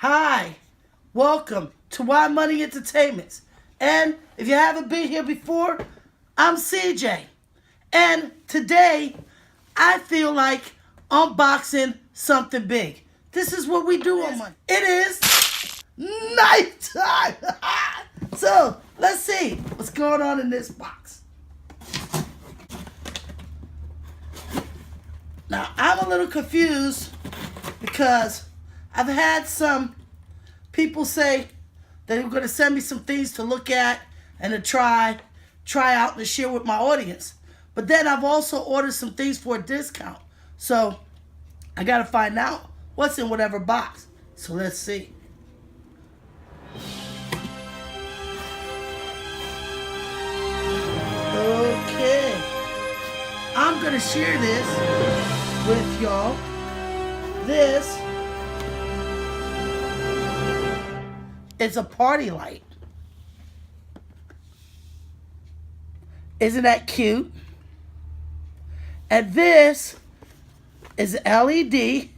Hi, welcome to Why Money Entertainments. And if you haven't been here before, I'm CJ. And today, I feel like unboxing something big. This is what we do on Monday. It is nighttime. So, let's see what's going on in this box. Now, I'm a little confused because I've had some people say they were going to send me some things to look at and to try out and to share with my audience. But then I've also ordered some things for a discount. So I got to find out what's in whatever box. So let's see. Okay. I'm going to share this with y'all. This is a party light. Isn't that cute? And this is LED.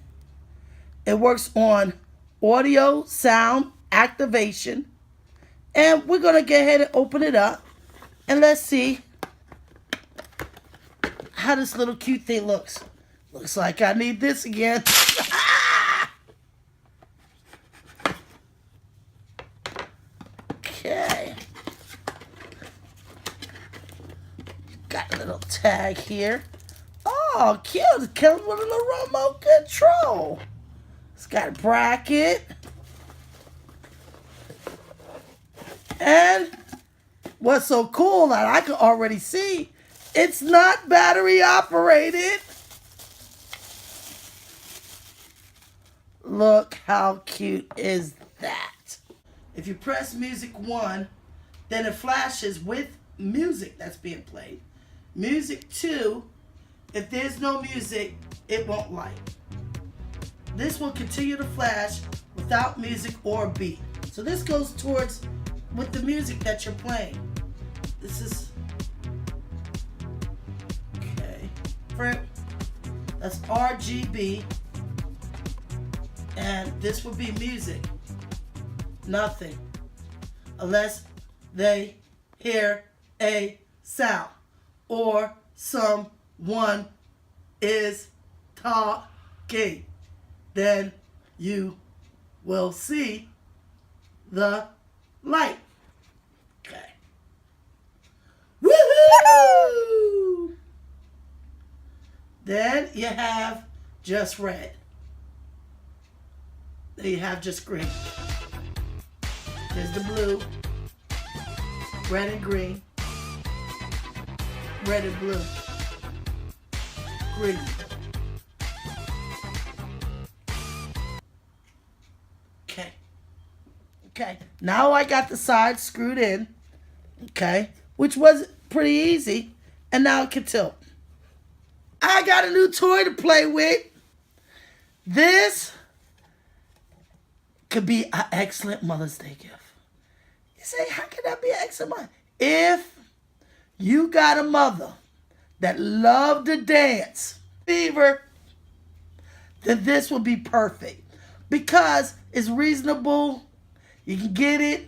It works on audio, sound, activation. And we're going to go ahead and open it up. And let's see how this little cute thing looks. Looks like I need this again. Okay. Got a little tag here. Oh, cute. It comes with a little remote control. It's got a bracket. And what's so cool that I can already see, it's not battery operated. Look how cute is that. If you press music 1, then it flashes with music that's being played. Music 2, if there's no music, it won't light. This will continue to flash without music or beat. So this goes towards with the music that you're playing. This is okay. That's RGB. And this would be music. Nothing. Unless they hear a sound or someone is talking. Then you will see the light. Okay. Woohoo! Then you have just red. Then you have just green. There's the blue, red and green, red and blue, green. Okay. Now I got the sides screwed in. Okay. Which was pretty easy. And now it can tilt. I got a new toy to play with. This could be an excellent Mother's Day gift. You say, how can that be an excellent Mother's Day? If you got a mother that loved to dance, fever, then this will be perfect. Because it's reasonable. You can get it.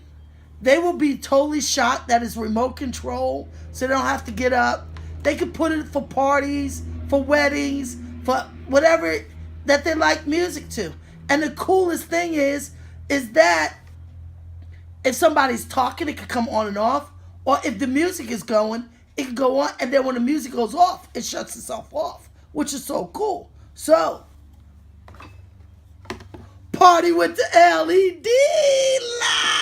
They will be totally shocked that it's remote control, so they don't have to get up. They can put it for parties, for weddings, for whatever that they like music to. And the coolest thing is that if somebody's talking, it can come on and off. Or if the music is going, it can go on. And then when the music goes off, it shuts itself off, which is so cool. So, party with the LED light.